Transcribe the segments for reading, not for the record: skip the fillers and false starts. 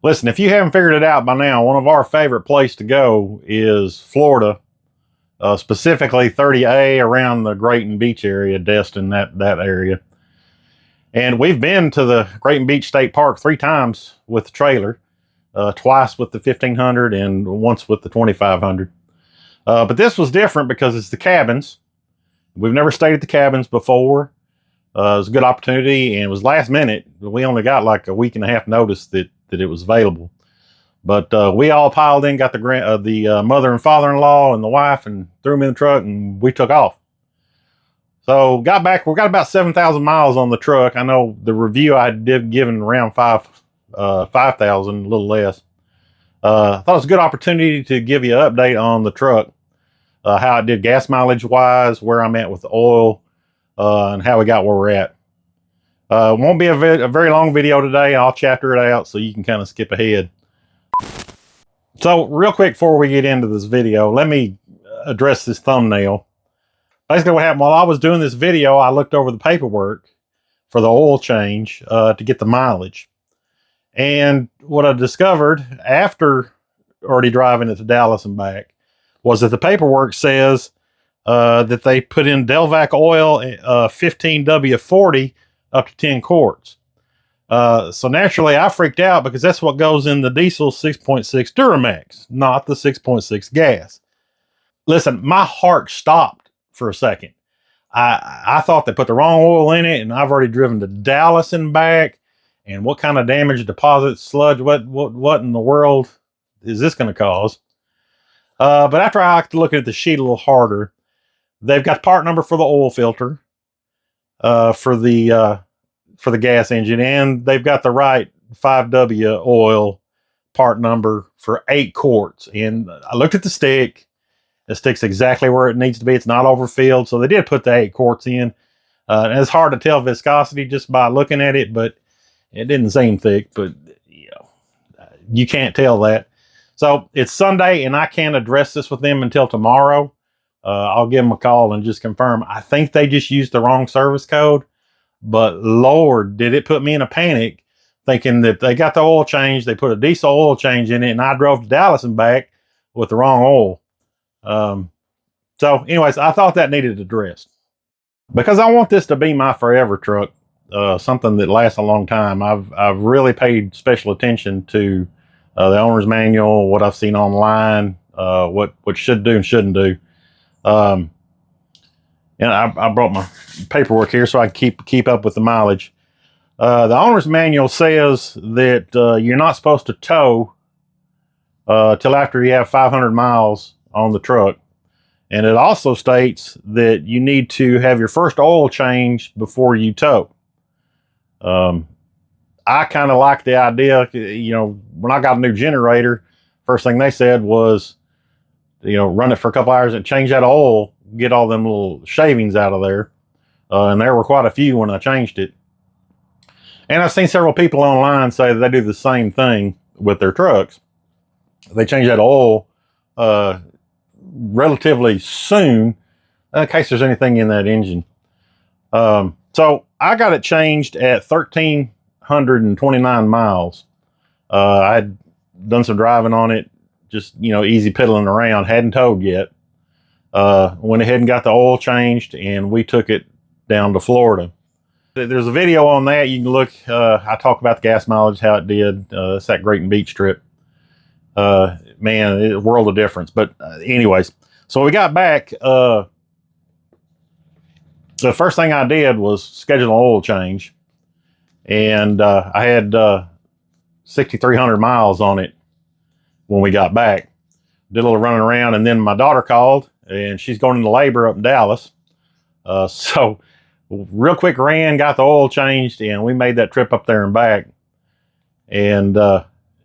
Listen, if you haven't figured it out by now, one of our favorite places to go is Florida, specifically 30A around the Grayton Beach area, Destin, that area. And we've been to the Grayton Beach State Park 3 times with the trailer, twice with the 1500 and once with the 2500. But this was different because it's the cabins. We've never stayed at the cabins before. It was a good opportunity, and it was last minute. We only got like a week and a half notice that it was available. But we all piled in, got the mother and father-in-law and the wife, and threw them in the truck, and we took off. So got back. We got about 7,000 miles on the truck. I know the review I did given around 5,000, a little less. I thought it was a good opportunity to give you an update on the truck, how it did gas mileage wise, where I'm at with the oil, and how we got where we're at. Won't be a very long video today. I'll chapter it out so you can kind of skip ahead. So real quick before we get into this video, let me address this thumbnail. Basically what happened while I was doing this video, I looked over the paperwork for the oil change to get the mileage. And what I discovered after already driving it to Dallas and back was that the paperwork says that they put in Delvac oil 15W40 up to 10 quarts. So naturally I freaked out because that's what goes in the diesel 6.6 Duramax, not the 6.6 gas. Listen, my heart stopped for a second. I thought they put the wrong oil in it, and I've already driven to Dallas and back. And what kind of damage, deposit, sludge, what in the world is this going to cause? But after I looked at the sheet a little harder, they've got the part number for the oil filter for the gas engine, and they've got the right 5W oil part number for 8 quarts. And I looked at the stick. The stick's exactly where it needs to be. It's not overfilled, so they did put the 8 quarts in. And it's hard to tell viscosity just by looking at it, but it didn't seem thick. But you can't tell that. So it's Sunday, and I can't address this with them until tomorrow. I'll give them a call and just confirm. I think they just used the wrong service code, but Lord, did it put me in a panic thinking that they got the oil change. They put a diesel oil change in it, and I drove to Dallas and back with the wrong oil. So anyways, I thought that needed addressed because I want this to be my forever truck, something that lasts a long time. I've really paid special attention to the owner's manual, what I've seen online, what should do and shouldn't do. And I brought my paperwork here so I can keep up with the mileage. The owner's manual says that you're not supposed to tow till after you have 500 miles on the truck. And it also states that you need to have your first oil change before you tow. I kind of like the idea, when I got a new generator, first thing they said was, run it for a couple hours and change that oil, get all them little shavings out of there. And there were quite a few when I changed it. And I've seen several people online say that they do the same thing with their trucks. They change that oil relatively soon in case there's anything in that engine. So I got it changed at 1,329 miles. I had done some driving on it, just, easy piddling around, hadn't towed yet. Went ahead and got the oil changed, and we took it down to Florida. There's a video on that. You can look. I talk about the gas mileage, how it did. It's that Grayton Beach trip. Man, a world of difference. But anyways, so we got back. The first thing I did was schedule an oil change. And I had 6,300 miles on it when we got back. Did a little running around, and then my daughter called, and she's going into labor up in Dallas. So real quick got the oil changed, and we made that trip up there and back. And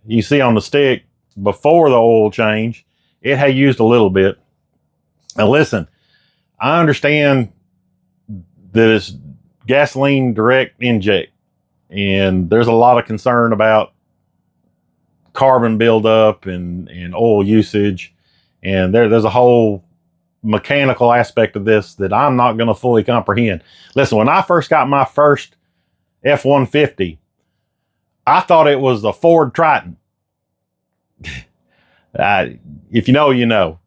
you see on the stick, before the oil change, it had used a little bit. Now listen, I understand that it's gasoline direct inject, and there's a lot of concern about carbon buildup and oil usage, and there's a whole mechanical aspect of this that I'm not going to fully comprehend. Listen, when I first got my first F-150, I thought it was the Ford Triton. if you know, you know.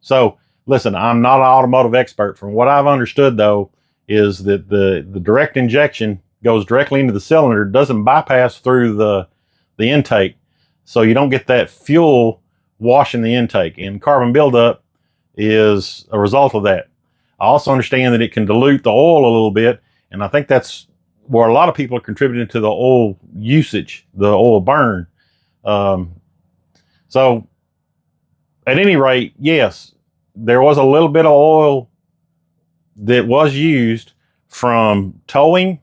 So listen, I'm not an automotive expert. From what I've understood, though, is that the direct injection goes directly into the cylinder, doesn't bypass through the intake, so you don't get that fuel washing the intake, and carbon buildup is a result of that. I also understand that it can dilute the oil a little bit, and I think that's where a lot of people are contributing to the oil usage, the oil burn. So at any rate, yes, there was a little bit of oil that was used from towing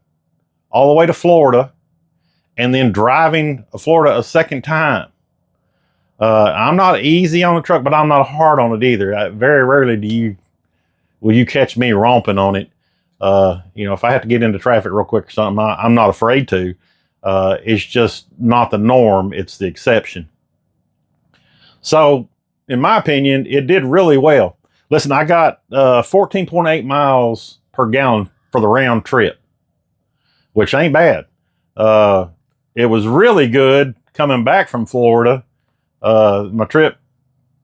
all the way to Florida and then driving Florida a second time. I'm not easy on the truck, but I'm not hard on it either. Very rarely will you catch me romping on it. If I have to get into traffic real quick or something, I'm not afraid to. It's just not the norm. It's the exception. So, in my opinion, it did really well. Listen, I got 14.8 miles per gallon for the round trip, which ain't bad. It was really good coming back from Florida. My trip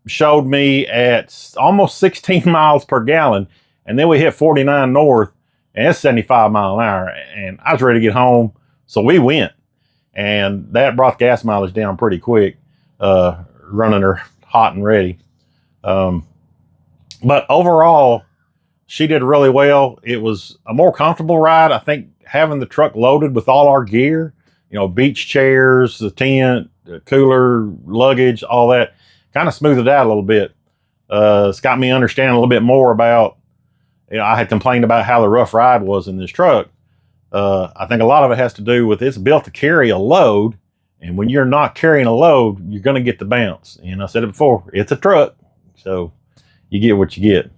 showed me at almost 16 miles per gallon, and then we hit 49 north, and it's 75 mile an hour, and I was ready to get home, so we went, and that brought the gas mileage down pretty quick, running her hot and ready. But overall, she did really well. It was a more comfortable ride. I think having the truck loaded with all our gear, beach chairs, the tent, the cooler, luggage, all that, kind of smoothed it out a little bit. It's got me understanding a little bit more about, I had complained about how the rough ride was in this truck. I think a lot of it has to do with it's built to carry a load. And when you're not carrying a load, you're going to get the bounce. And I said it before, it's a truck. So you get what you get.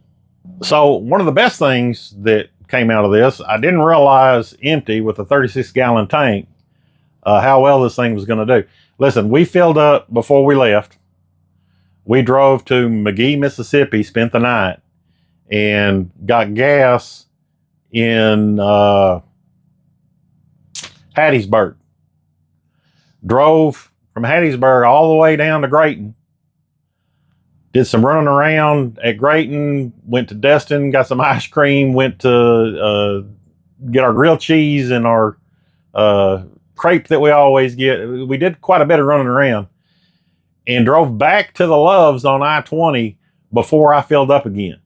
So one of the best things that came out of this, I didn't realize empty with a 36-gallon tank, how well this thing was going to do. Listen, we filled up before we left. We drove to McGee, Mississippi, spent the night, and got gas in Hattiesburg. Drove from Hattiesburg all the way down to Grayton. Did some running around at Grayton, went to Destin, got some ice cream, went to get our grilled cheese and our crepe that we always get. We did quite a bit of running around and drove back to the Loves on I-20 before I filled up again.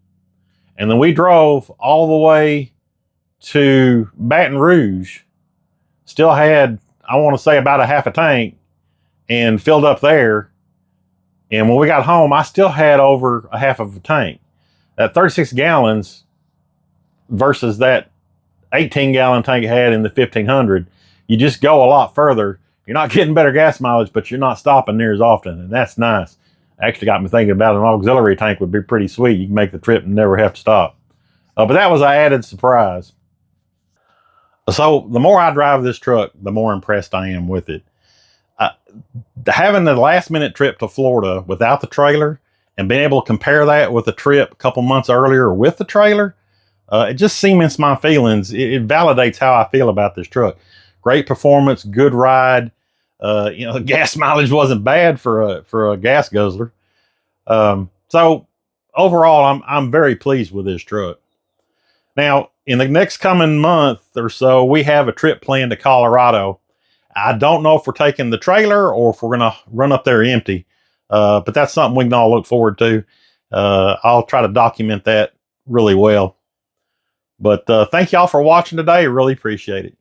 And then we drove all the way to Baton Rouge, still had, I want to say, about a half a tank, and filled up there. And when we got home, I still had over a half of a tank. That 36 gallons versus that 18-gallon tank I had in the 1500, you just go a lot further. You're not getting better gas mileage, but you're not stopping near as often, and that's nice. Actually got me thinking about an auxiliary tank would be pretty sweet. You can make the trip and never have to stop. But that was an added surprise. So the more I drive this truck, the more impressed I am with it. Having the last minute trip to Florida without the trailer and being able to compare that with a trip a couple months earlier with the trailer, it just cements my feelings. It validates how I feel about this truck. Great performance, good ride. The gas mileage wasn't bad for a gas guzzler. So overall, I'm very pleased with this truck. Now, in the next coming month or so, we have a trip planned to Colorado. I don't know if we're taking the trailer or if we're going to run up there empty, but that's something we can all look forward to. I'll try to document that really well. But thank y'all for watching today. Really appreciate it.